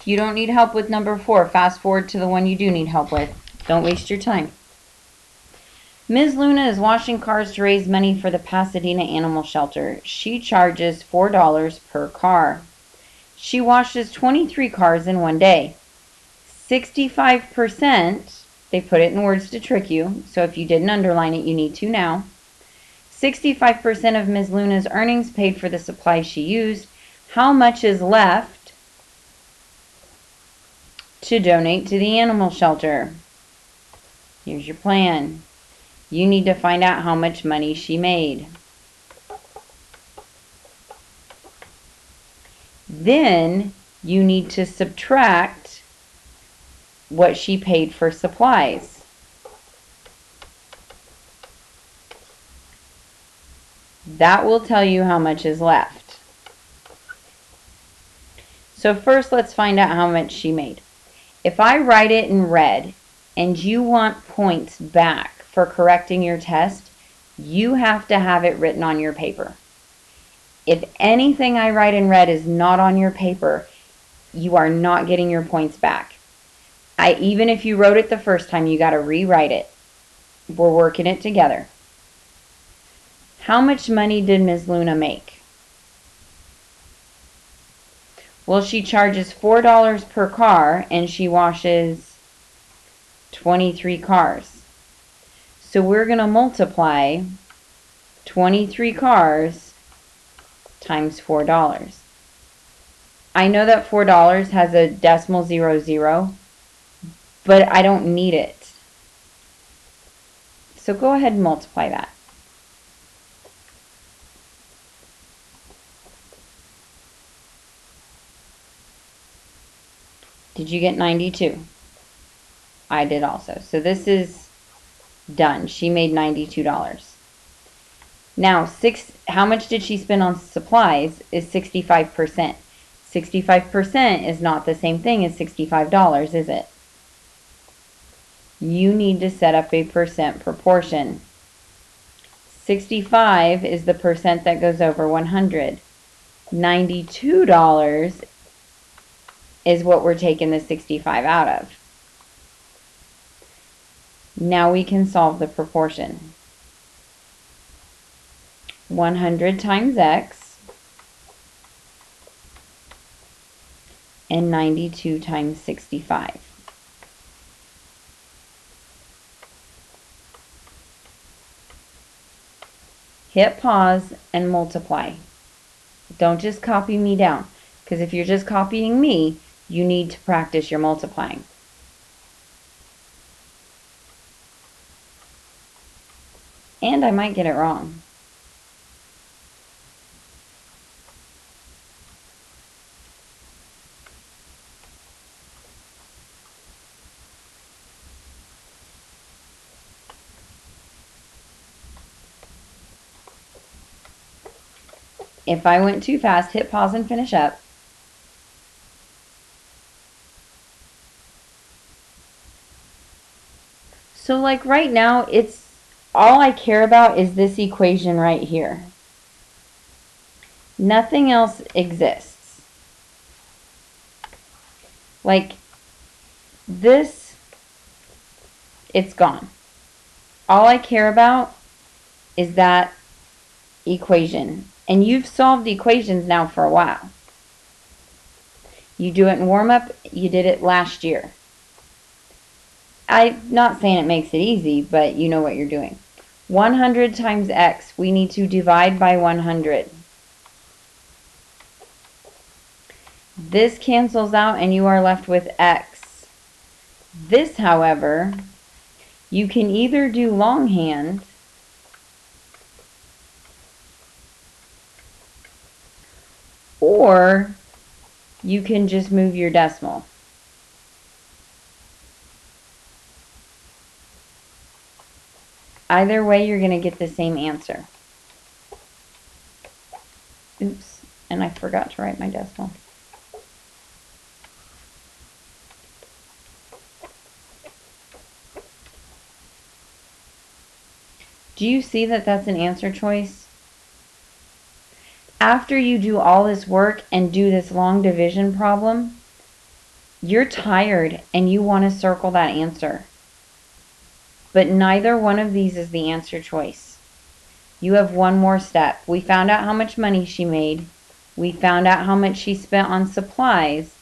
If you don't need help with number 4, fast forward to the one you do need help with. Don't waste your time. Ms. Luna is washing cars to raise money for the Pasadena Animal Shelter. She charges $4 per car. She washes 23 cars in one day. 65%, they put it in words to trick you, so if you didn't underline it, you need to now. 65% of Ms. Luna's earnings paid for the supplies she used. How much is left to donate to the animal shelter? Here's your plan. You need to find out how much money she made. Then you need to subtract what she paid for supplies. That will tell you how much is left. So first, let's find out how much she made. If I write it in red and you want points back for correcting your test, you have to have it written on your paper. If anything I write in red is not on your paper, you are not getting your points back. Even if you wrote it the first time, you got to rewrite it. We're working it together. How much money did Ms. Luna make? Well, she charges $4 per car and she washes 23 cars. So we're going to multiply 23 cars times $4. I know that $4 has a decimal 00, but I don't need it. So go ahead and multiply that. Did you get 92? I did also. So this is done. She made $92. Now, how much did she spend on supplies is 65%. 65% is not the same thing as $65, is it? You need to set up a percent proportion. 65 is the percent that goes over 100. $92 is what we're taking the 65 out of. Now we can solve the proportion. 100 times x and 92 times 65. Hit pause and multiply. Don't just copy me down, because if you're just copying me, you need to practice your multiplying. And I might get it wrong. If I went too fast, hit pause and finish up. So like right now, all I care about is this equation right here. Nothing else exists. Like this, it's gone. All I care about is that equation. And you've solved equations now for a while. You do it in warm-up, you did it last year. I'm not saying it makes it easy, but you know what you're doing. 100 times x, we need to divide by 100. This cancels out and you are left with x. This, however, you can either do longhand or you can just move your decimal. Either way, you're going to get the same answer. Oops, and I forgot to write my decimal. Do you see that that's an answer choice? After you do all this work and do this long division problem, You're tired and you want to circle that answer. But neither one of these is the answer choice. You have one more step. We found out how much money she made. We found out how much she spent on supplies.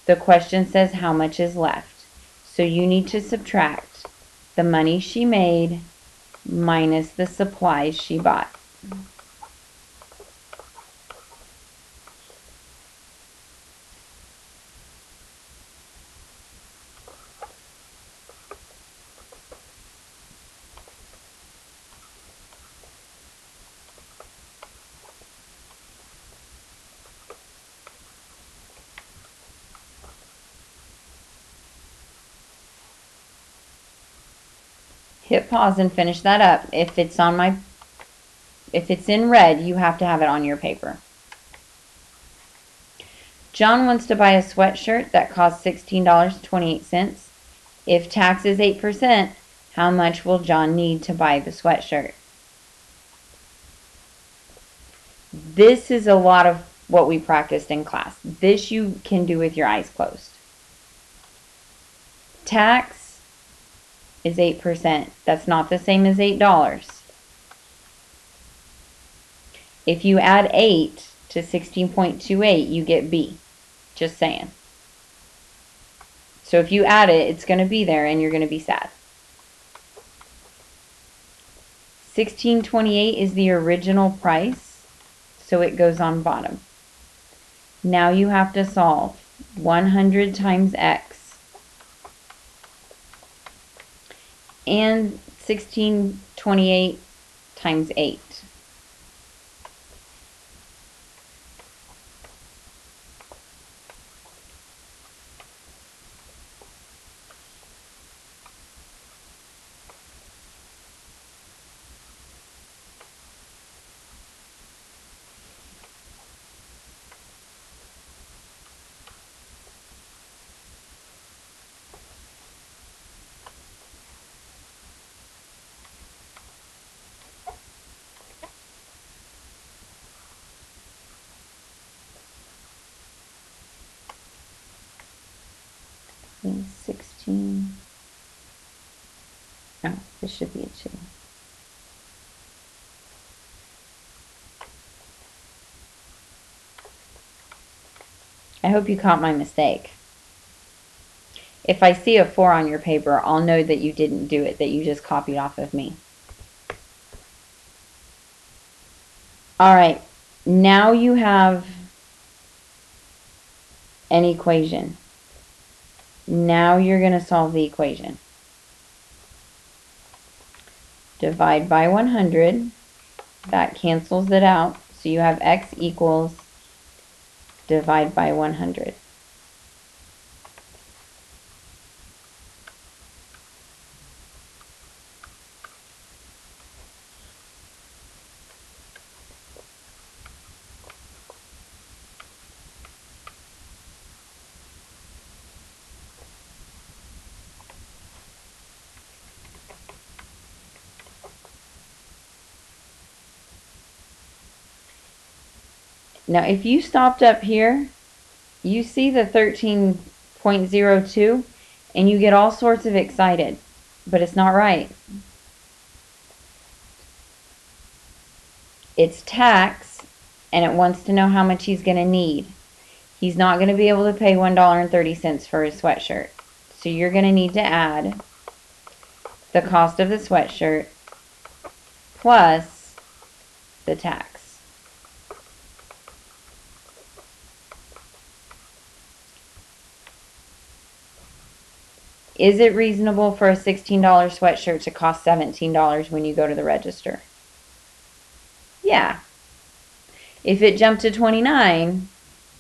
The question says how much is left. So you need to subtract the money she made minus the supplies she bought. Hit pause and finish that up. If it's in red, you have to have it on your paper. John wants to buy a sweatshirt that costs $16.28. If tax is 8%, how much will John need to buy the sweatshirt? This is a lot of what we practiced in class. This you can do with your eyes closed. Tax is 8%. That's not the same as $8. If you add 8 to 16.28, you get B. Just saying. So if you add it, it's going to be there and you're going to be sad. 16.28 is the original price, so it goes on bottom. Now you have to solve 100 times X and 16.28 times 8. And 16. Oh, this should be a 2. I hope you caught my mistake. If I see a 4 on your paper, I'll know that you didn't do it, that you just copied off of me. All right, now you have an equation. Now you're going to solve the equation. Divide by 100. That cancels it out. So you have x equals divide by 100. Now, if you stopped up here, you see the 13.02 and you get all sorts of excited, but it's not right. It's tax, and it wants to know how much he's going to need. He's not going to be able to pay $1.30 for his sweatshirt. So you're going to need to add the cost of the sweatshirt plus the tax. Is it reasonable for a $16 sweatshirt to cost $17 when you go to the register? Yeah. If it jumped to $29,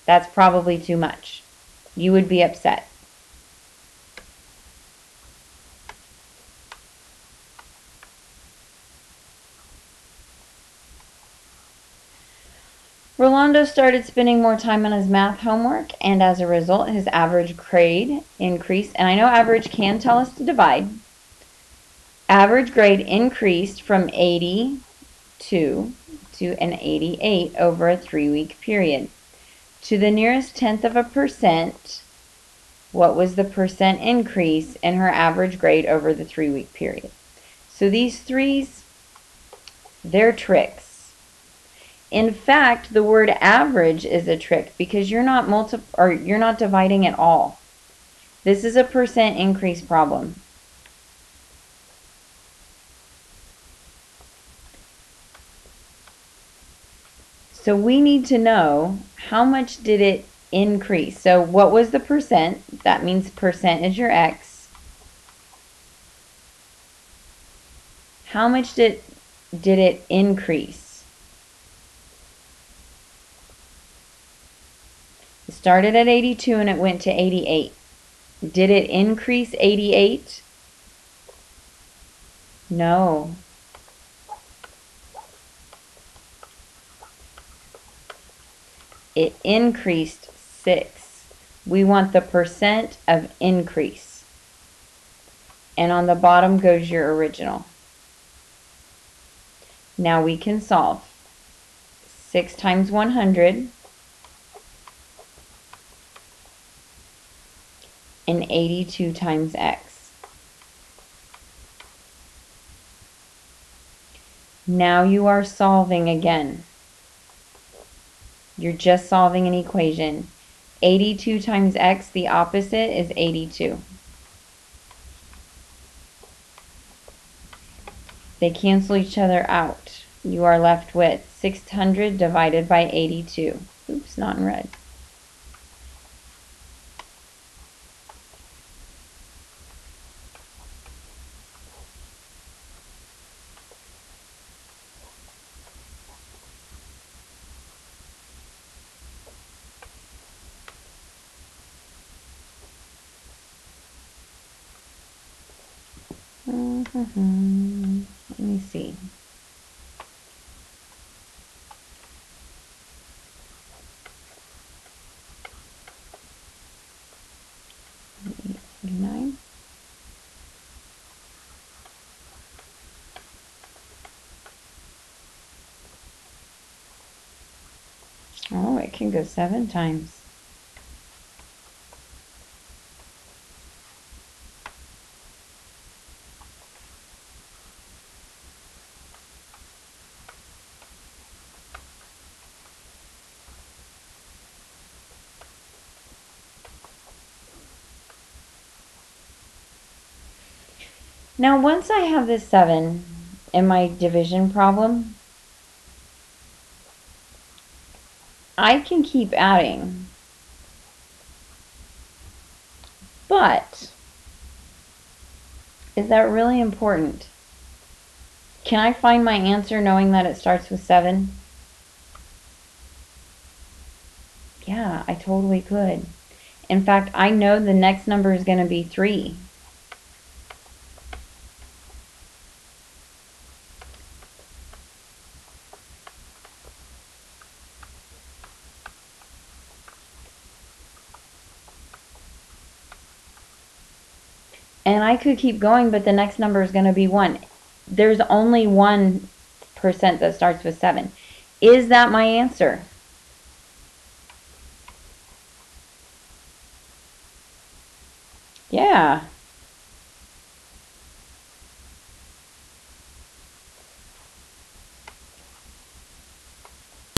that's probably too much. You would be upset. Rolando started spending more time on his math homework, and as a result, his average grade increased. And I know average can tell us to divide. Average grade increased from 82 to an 88 over a 3-week period. To the nearest tenth of a percent, What was the percent increase in her average grade over the 3-week period? So these threes, they're tricks. In fact, the word average is a trick because you're not dividing at all. This is a percent increase problem. So we need to know how much did it increase. So what was the percent? That means percent is your x. How much did it increase? It started at 82 and it went to 88. Did it increase 88? No. It increased 6. We want the percent of increase. And on the bottom goes your original. Now we can solve. 6 times 100 and 82 times x. Now you are solving again. You're just solving an equation. 82 times x, the opposite is 82. They cancel each other out. You are left with 600 divided by 82. Oops, not in red. Let me see. Nine. Oh, it can go 7 times. Now, once I have this 7 in my division problem, I can keep adding. But is that really important? Can I find my answer knowing that it starts with 7? Yeah, I totally could. In fact, I know the next number is going to be 3. And I could keep going, but the next number is going to be 1. There's only 1% that starts with 7. Is that my answer? Yeah.